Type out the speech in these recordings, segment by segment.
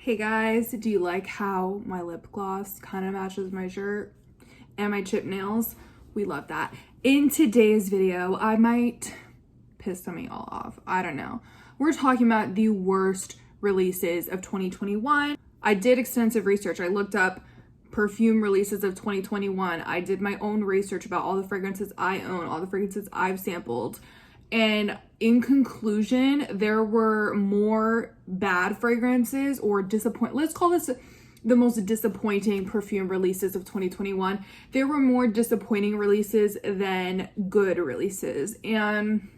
Hey guys, do you like how my lip gloss kind of matches my shirt and my chip nails? We love that. In today's video, I might piss some of y'all off. I don't know. We're talking about the worst releases of 2021. I did extensive research. I looked up perfume releases of 2021. I did my own research about all the fragrances I own, all the fragrances I've sampled. And in conclusion, there were more bad fragrances or let's call this the most disappointing perfume releases of 2021. There were more disappointing releases than good releases. And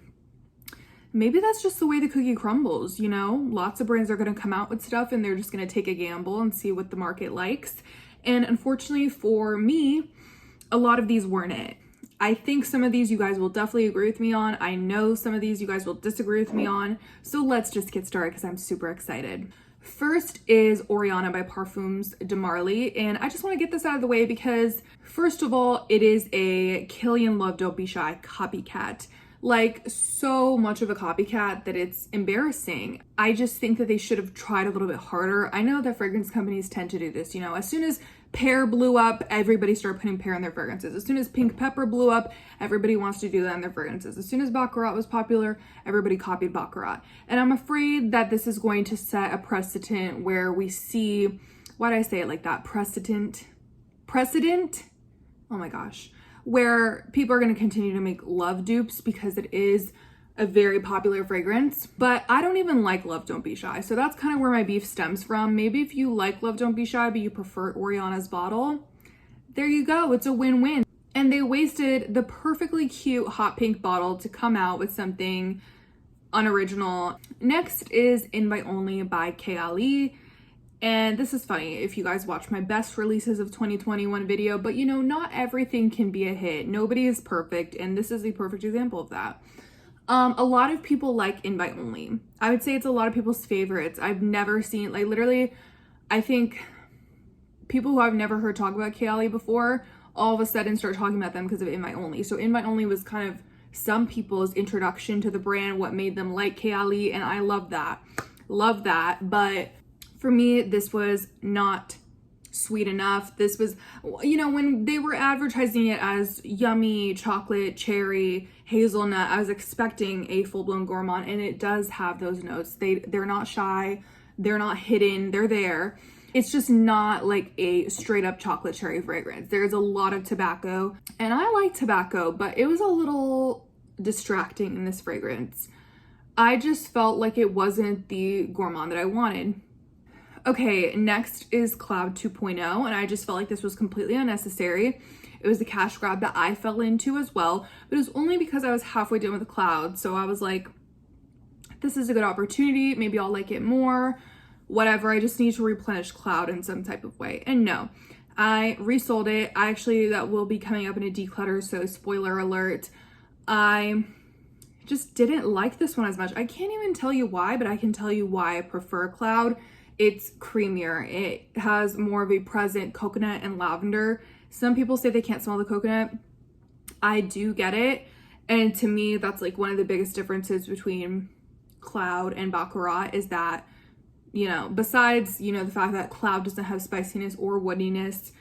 maybe that's just the way the cookie crumbles, you know? Lots of brands are going to come out with stuff and they're just going to take a gamble and see what the market likes. And unfortunately for me, a lot of these weren't it. I think some of these you guys will definitely agree with me on. I know some of these you guys will disagree with me on. So let's just get started because I'm super excited. First is Oriana by Parfums de Marly. And I just want to get this out of the way because first of all, it is a Killian Love Don't Be Shy copycat. Like so much of a copycat that it's embarrassing. I just think that they should have tried a little bit harder. I know that fragrance companies tend to do this, you know, as soon as pear blew up, everybody started putting pear in their fragrances. As soon as pink pepper blew up, everybody wants to do that in their fragrances. As soon as Baccarat was popular, everybody copied Baccarat. And I'm afraid that this is going to set a precedent where we see, why did I say it like that? Precedent? Oh my gosh. Where people are going to continue to make love dupes because it is a very popular fragrance. But I don't even like Love Don't Be Shy. So that's kind of where my beef stems from. Maybe if you like Love Don't Be Shy, but you prefer Oriana's bottle, there you go. It's a win-win. And they wasted the perfectly cute hot pink bottle to come out with something unoriginal. Next is Invite Only by Kayali. And this is funny if you guys watch my best releases of 2021 video, but you know, not everything can be a hit. Nobody is perfect, and this is a perfect example of that. A lot of people like Invite Only. I would say it's a lot of people's favorites. I've never seen, like literally, I think people who I've never heard talk about Kayali before, all of a sudden start talking about them because of Invite Only. So Invite Only was kind of some people's introduction to the brand, what made them like Kayali, and I love that. Love that, but for me, this was not sweet enough. This was, you know, when they were advertising it as yummy chocolate, cherry, hazelnut, I was expecting a full-blown gourmand, and it does have those notes. They're not shy, they're not hidden, they're there. It's just not like a straight up chocolate cherry fragrance. There's a lot of tobacco, and I like tobacco, but it was a little distracting in this fragrance. I just felt like it wasn't the gourmand that I wanted. Okay, next is Cloud 2.0, and I just felt like this was completely unnecessary. It was a cash grab that I fell into as well, but it was only because I was halfway done with the Cloud, so I was like, this is a good opportunity, maybe I'll like it more, whatever, I just need to replenish Cloud in some type of way. And no, I resold it. That will be coming up in a declutter, so spoiler alert. I just didn't like this one as much. I can't even tell you why, but I can tell you why I prefer Cloud. It's creamier. It has more of a present coconut and lavender. Some people say they can't smell the coconut. I do get it. And to me, that's like one of the biggest differences between Cloud and Baccarat is that, you know, besides, you know, the fact that Cloud doesn't have spiciness or woodiness,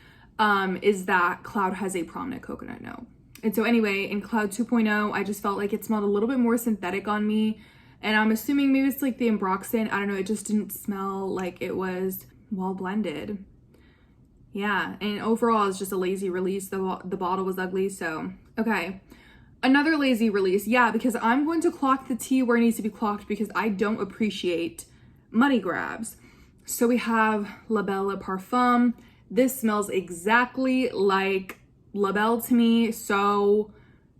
is that Cloud has a prominent coconut note. And so anyway, in Cloud 2.0, I just felt like it smelled a little bit more synthetic on me. And I'm assuming maybe it's like the Ambroxan. I don't know. It just didn't smell like it was well blended. Yeah. And overall, it's just a lazy release. The bottle was ugly. So, okay. Another lazy release. Yeah, because I'm going to clock the tea where it needs to be clocked because I don't appreciate money grabs. So we have La Belle Parfum. This smells exactly like La Belle to me. So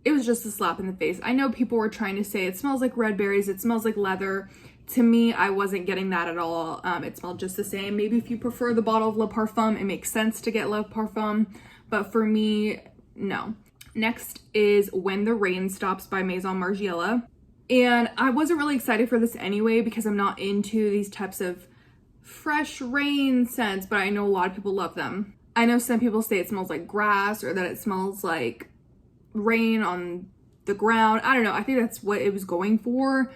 it was just a slap in the face. I know people were trying to say it smells like red berries, it smells like leather. To me, I wasn't getting that at all. It smelled just the same. Maybe if you prefer the bottle of Le Parfum, it makes sense to get Le Parfum. But for me, no. Next is When the Rain Stops by Maison Margiela. And I wasn't really excited for this anyway because I'm not into these types of fresh rain scents, but I know a lot of people love them. I know some people say it smells like grass or that it smells like rain on the ground. I don't know. I think that's what it was going for.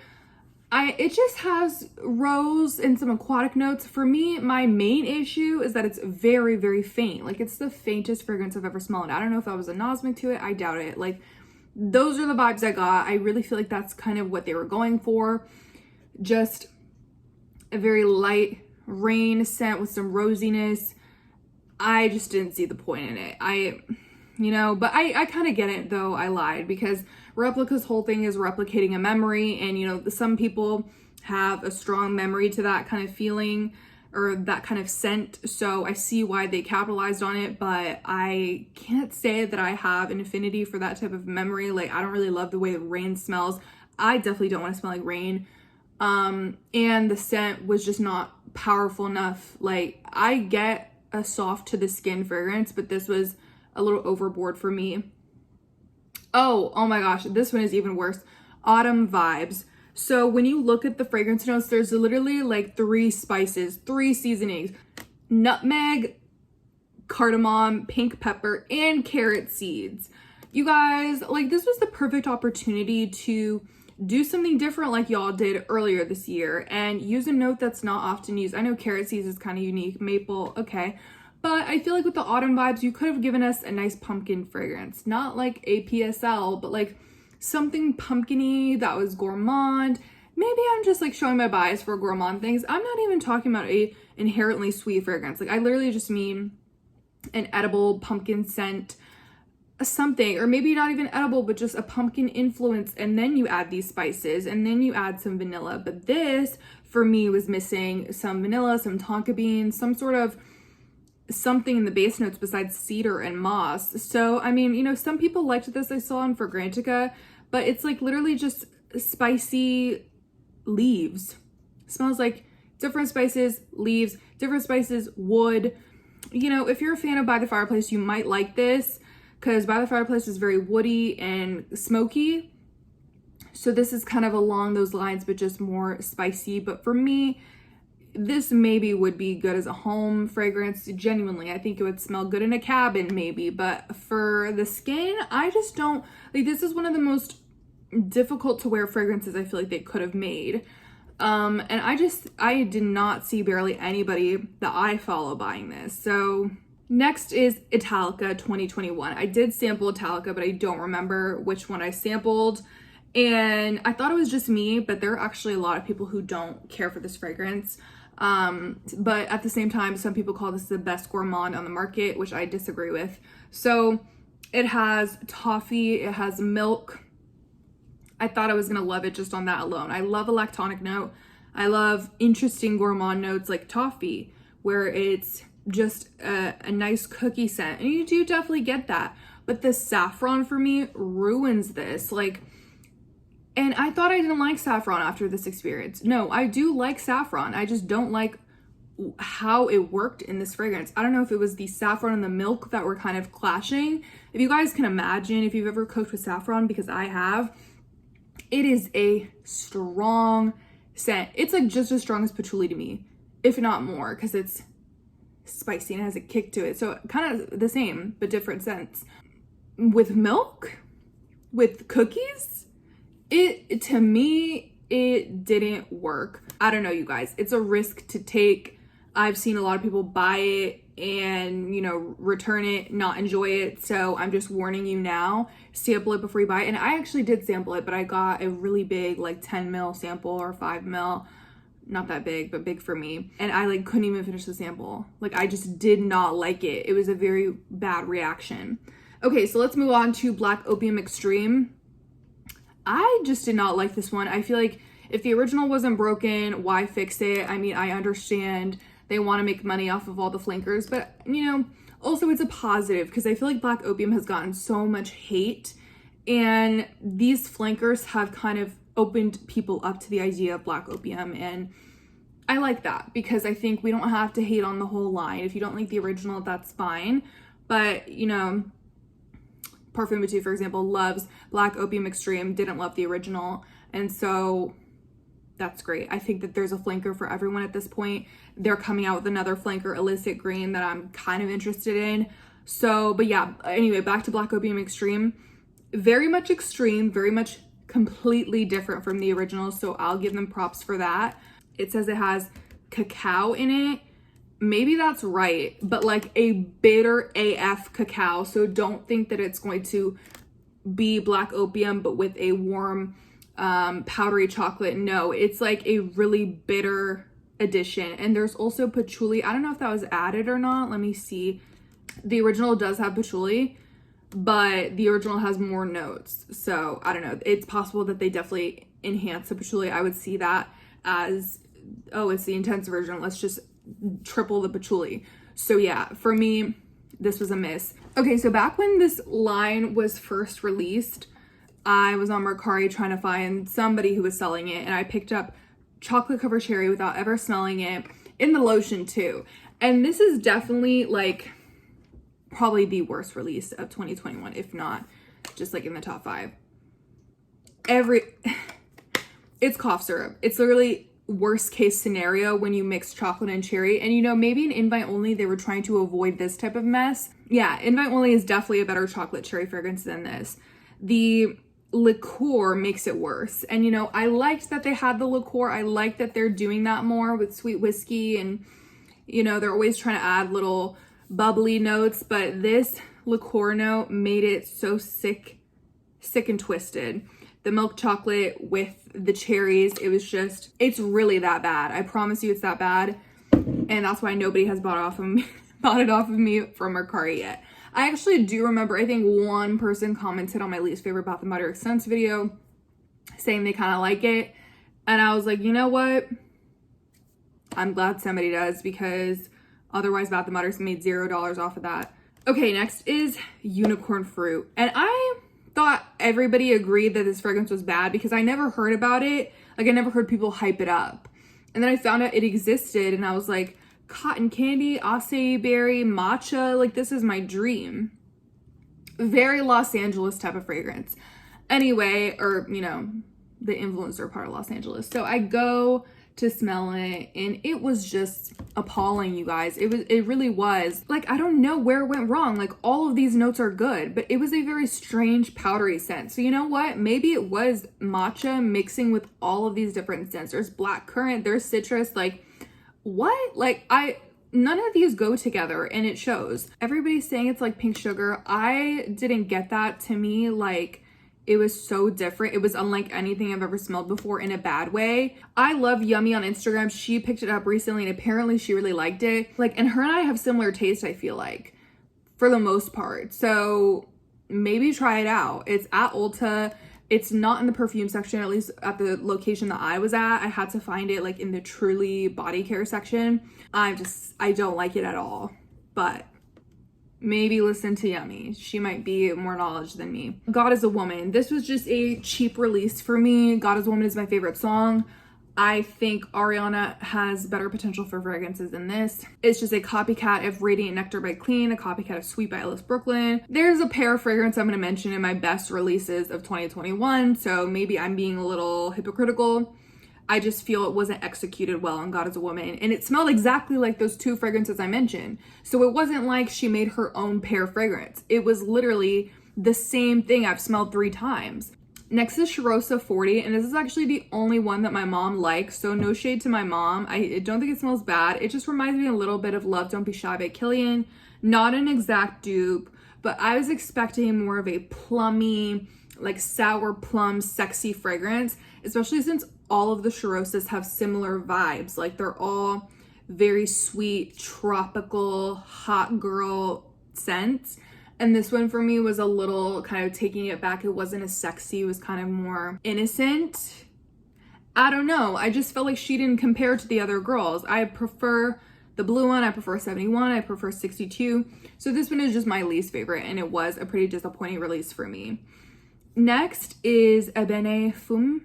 It just has rose and some aquatic notes. For me, my main issue is that it's very, very faint. Like, it's the faintest fragrance I've ever smelled. I don't know if I was anosmic to it. I doubt it. Like, those are the vibes I got. I really feel like that's kind of what they were going for. Just a very light rain scent with some rosiness. I just didn't see the point in it. But I kind of get it, though. I lied, because Replica's whole thing is replicating a memory, and some people have a strong memory to that kind of feeling or that kind of scent, so I see why they capitalized on it, but I can't say that I have an affinity for that type of memory. Like, I don't really love the way rain smells. I definitely don't want to smell like rain. And the scent was just not powerful enough. Like, I get a soft to the skin fragrance, but this was a little overboard for me. Oh my gosh, this one is even worse. Autumn vibes. So when you look at the fragrance notes, there's literally like 3 spices, 3 seasonings: nutmeg, cardamom, pink pepper, and carrot seeds. You guys, like, this was the perfect opportunity to do something different like y'all did earlier this year and use a note that's not often used. I know carrot seeds is kind of unique, maple, okay. But I feel like with the autumn vibes, you could have given us a nice pumpkin fragrance. Not like a PSL, but like something pumpkin-y that was gourmand. Maybe I'm just like showing my bias for gourmand things. I'm not even talking about a inherently sweet fragrance. Like, I literally just mean an edible pumpkin scent, something, or maybe not even edible, but just a pumpkin influence, and then you add these spices, and then you add some vanilla. But this, for me, was missing some vanilla, some tonka beans, some sort of something in the base notes besides cedar and moss. So, I mean, some people liked this I saw in Fragrantica, but it's like literally just spicy leaves. It smells like different spices, leaves, different spices, wood. If you're a fan of By the Fireplace, you might like this, because By the Fireplace is very woody and smoky. So this is kind of along those lines, but just more spicy. But for me, this maybe would be good as a home fragrance. Genuinely, I think it would smell good in a cabin maybe, but for the skin, I just don't, like, this is one of the most difficult to wear fragrances I feel like they could have made. And I did not see barely anybody that I follow buying this. So next is Italica 2021. I did sample Italica, but I don't remember which one I sampled. And I thought it was just me, but there are actually a lot of people who don't care for this fragrance. But at the same time, some people call this the best gourmand on the market, which I disagree with. So it has toffee, it has milk. I thought I was gonna love it just on that alone. I love a lactonic note. I love interesting gourmand notes like toffee, where it's just a nice cookie scent. And you do definitely get that. But the saffron for me ruins this. And I thought I didn't like saffron after this experience. No, I do like saffron. I just don't like how it worked in this fragrance. I don't know if it was the saffron and the milk that were kind of clashing. If you guys can imagine, if you've ever cooked with saffron, because I have, it is a strong scent. It's like just as strong as patchouli to me, if not more, because it's spicy and has a kick to it. So kind of the same, but different scents. With milk, with cookies, to me, it didn't work. I don't know, you guys. It's a risk to take. I've seen a lot of people buy it and, return it, not enjoy it. So I'm just warning you now, sample it before you buy it. And I actually did sample it, but I got a really big, like 10 ml sample or 5 ml. Not that big, but big for me. And I couldn't even finish the sample. I just did not like it. It was a very bad reaction. Okay, so let's move on to Black Opium Extreme. I just did not like this one. I feel like if the original wasn't broken, why fix it? I mean, I understand they want to make money off of all the flankers, but also it's a positive, because I feel like Black Opium has gotten so much hate, and these flankers have kind of opened people up to the idea of Black Opium, and I like that, because I think we don't have to hate on the whole line. If you don't like the original, that's fine, but Parfum, for example, loves Black Opium Extreme, didn't love the original, and so that's great. I think that there's a flanker for everyone at this point. They're coming out with another flanker, Illicit Green, that I'm kind of interested in. So, but yeah, anyway, back to Black Opium Extreme. Very much extreme, very much completely different from the original, so I'll give them props for that. It says it has cacao in it. Maybe that's right, but like a bitter AF cacao, so don't think that it's going to be black opium but with a warm powdery chocolate. No, it's like a really bitter addition. And there's also patchouli. I don't know if that was added or not. Let me see. The original does have patchouli, but the original has more notes, so I don't know. It's possible that they definitely enhance the patchouli. I would see that as, oh, it's the intense version, let's just triple the patchouli. So yeah, for me, this was a miss. Okay, so back when this line was first released, I was on Mercari trying to find somebody who was selling it, and I picked up chocolate covered cherry without ever smelling it, in the lotion too. And this is definitely like probably the worst release of 2021, if not just like in the top 5. It's cough syrup. It's literally worst case scenario when you mix chocolate and cherry. And you know, maybe in invite only they were trying to avoid this type of mess. Yeah, invite only is definitely a better chocolate cherry fragrance than this. The liqueur makes it worse. And you know, I liked that they had the liqueur. I like that they're doing that more with sweet whiskey, and you know, they're always trying to add little bubbly notes, but this liqueur note made it so sick and twisted. The milk chocolate with the cherries, it was just, it's really that bad. I promise you it's that bad. And that's why nobody has bought it off of me from Mercari yet. I actually do remember, I think one person commented on my least favorite Bath & Body Works scents video saying they kind of like it. And I was like, you know what? I'm glad somebody does, because otherwise Bath & Body Works made $0 off of that. Okay, next is unicorn fruit. And I thought everybody agreed that this fragrance was bad because I never heard about it. Like, I never heard people hype it up. And then I found out it existed, and I was like, cotton candy, acai berry, matcha, like this is my dream. Very Los Angeles type of fragrance. Anyway, or you know, the influencer part of Los Angeles. So I go to smell it, and it was just appalling, you guys. It really was. Like, I don't know where it went wrong. Like, all of these notes are good, but it was a very strange powdery scent. So you know what? Maybe it was matcha mixing with all of these different scents. There's blackcurrant, there's citrus, like what? Like, none of these go together, and it shows. Everybody's saying it's like pink sugar. I didn't get that. To me, like, it was so different. It was unlike anything I've ever smelled before in a bad way. I love Yummy on Instagram. She picked it up recently, and apparently she really liked it. Like, and her and I have similar taste, I feel like, for the most part. So maybe try it out. It's at Ulta. It's not in the perfume section, at least at the location that I was at. I had to find it like in the truly body care section. I don't like it at all, but maybe listen to Yummy. She might be more knowledge than me. God is a Woman. This was just a cheap release for me. God is a Woman is my favorite song. I think Ariana has better potential for fragrances than this. It's just a copycat of Radiant Nectar by Clean, a copycat of Sweet by Ellis Brooklyn. There's a pair of fragrance I'm going to mention in my best releases of 2021, so maybe I'm being a little hypocritical. I just feel it wasn't executed well on God is a Woman, and it smelled exactly like those two fragrances I mentioned. So it wasn't like she made her own pair fragrance. It was literally the same thing I've smelled 3 times. Next is Cheirosa 40, and this is actually the only one that my mom likes, so no shade to my mom. I don't think it smells bad. It just reminds me a little bit of Love Don't Be Shy by Killian. Not an exact dupe, but I was expecting more of a plummy, like sour plum, sexy fragrance, especially since all of the Cheirosas have similar vibes. Like, they're all very sweet, tropical, hot girl scents. And this one for me was a little kind of taking it back. It wasn't as sexy. It was kind of more innocent. I don't know. I just felt like she didn't compare to the other girls. I prefer the blue one. I prefer 71. I prefer 62. So this one is just my least favorite, and it was a pretty disappointing release for me. Next is Ebene Fume.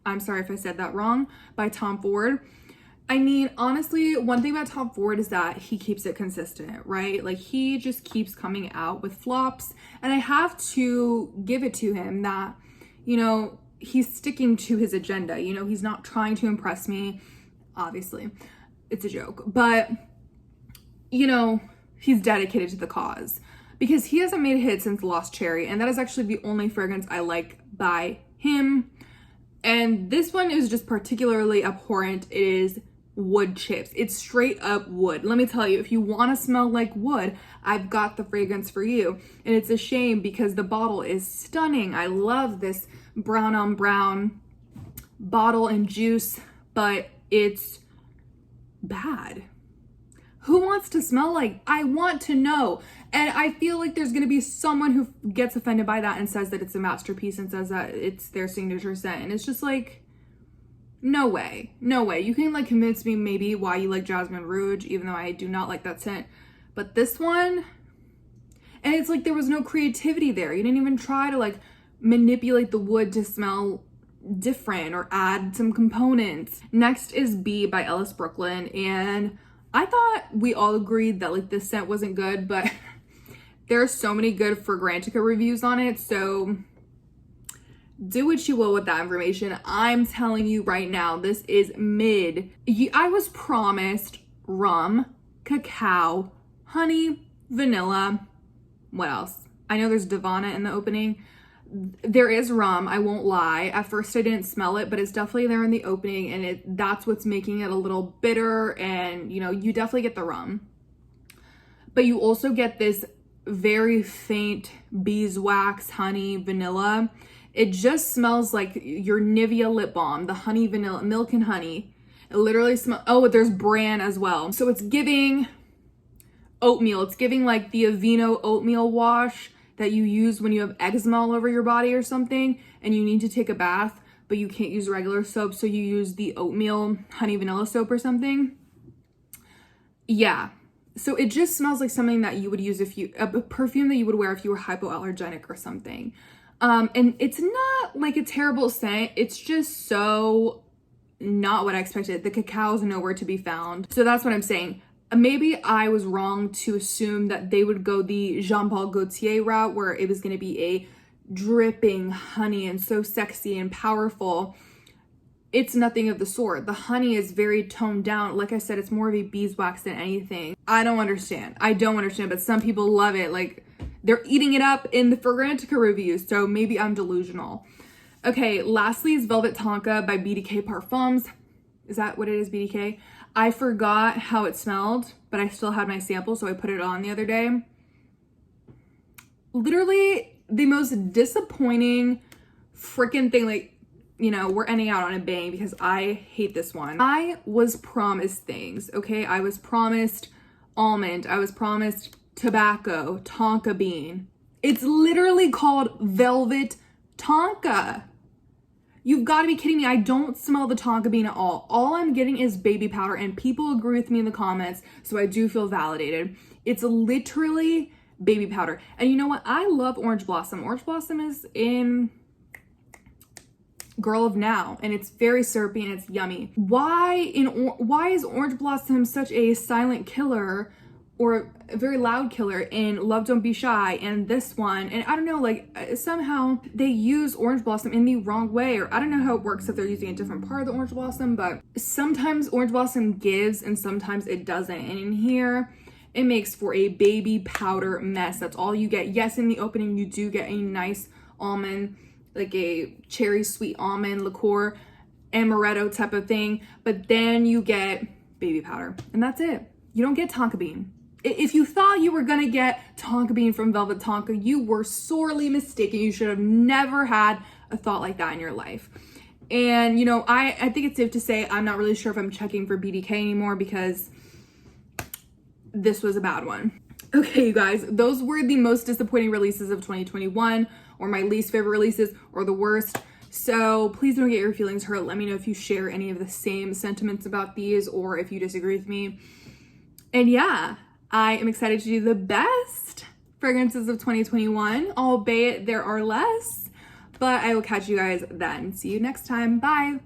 I'm sorry if I said that wrong, by Tom Ford. I mean, honestly, one thing about Tom Ford is that he keeps it consistent, right? Like, he just keeps coming out with flops, and I have to give it to him that, you know, he's sticking to his agenda. You know, he's not trying to impress me. Obviously, it's a joke, but, you know, he's dedicated to the cause, because he hasn't made a hit since Lost Cherry, and that is actually the only fragrance I like by him. And this one is just particularly abhorrent. It is wood chips. It's straight up wood. Let me tell you, if you want to smell like wood, I've got the fragrance for you. And it's a shame because the bottle is stunning. I love this brown on brown bottle and juice, but it's bad. Who wants to smell like? I want to know. And I feel like there's going to be someone who gets offended by that and says that it's a masterpiece and says that it's their signature scent. And it's just like, no way. No way. You can like convince me maybe why you like Jasmine Rouge, even though I do not like that scent. But this one, and it's like there was no creativity there. You didn't even try to like manipulate the wood to smell different or add some components. Next is Bee by Ellis Brooklyn, and I thought we all agreed that like this scent wasn't good, but there are so many good Fragrantica reviews on it, so do what you will with that information. I'm telling you right now, this is mid. I was promised rum, cacao, honey, vanilla. What else? I know there's Divana in the opening. There is rum, I won't lie. At first I didn't smell it, but it's definitely there in the opening, and that's what's making it a little bitter, and you know, you definitely get the rum. But you also get this very faint beeswax, honey, vanilla. It just smells like your Nivea lip balm, the honey vanilla, milk and honey. It literally smells, oh, there's bran as well. So it's giving oatmeal. It's giving like the Aveeno oatmeal wash that you use when you have eczema all over your body or something and you need to take a bath, but you can't use regular soap, so you use the oatmeal honey vanilla soap or something. Yeah. So it just smells like something that you would use if you, a perfume that you would wear if you were hypoallergenic or something. And it's not like a terrible scent. It's just so not what I expected. The cacao is nowhere to be found. So that's what I'm saying. Maybe I was wrong to assume that they would go the Jean-Paul Gaultier route where it was going to be a dripping honey and so sexy and powerful. It's nothing of the sort. The honey is very toned down. Like I said, it's more of a beeswax than anything. I don't understand, but some people love it. Like they're eating it up in the Fragrantica reviews, so maybe I'm delusional. Okay, lastly is Velvet Tonka by BDK Parfums. Is that what it is, BDK? I forgot how it smelled, but I still had my sample, so I put it on the other day. Literally the most disappointing freaking thing. Like, you know, we're ending out on a bang because I hate this one. I was promised things, okay? I was promised almond. I was promised tobacco, tonka bean. It's literally called Velvet Tonka. You've got to be kidding me. I don't smell the tonka bean at all. All I'm getting is baby powder, and people agree with me in the comments, so I do feel validated. It's literally baby powder. And you know what? I love Orange Blossom. Orange Blossom is in Girl of Now, and it's very syrupy and it's yummy. Why is Orange Blossom such a silent killer or a very loud killer in Love Don't Be Shy and this one? And I don't know, like somehow they use Orange Blossom in the wrong way, or I don't know how it works if they're using a different part of the Orange Blossom, but sometimes Orange Blossom gives and sometimes it doesn't. And in here, it makes for a baby powder mess. That's all you get. Yes, in the opening, you do get a nice almond, like a cherry sweet almond liqueur, amaretto type of thing, but then you get baby powder, and that's it. You don't get tonka bean. If you thought you were gonna get tonka bean from Velvet Tonka, you were sorely mistaken. You should have never had a thought like that in your life. And you know, I think it's safe to say I'm not really sure if I'm checking for BDK anymore because this was a bad one. Okay, you guys, those were the most disappointing releases of 2021, or my least favorite releases, or the worst. So please don't get your feelings hurt. Let me know if you share any of the same sentiments about these or if you disagree with me. And yeah, I am excited to do the best fragrances of 2021, albeit there are less, but I will catch you guys then. See you next time. Bye.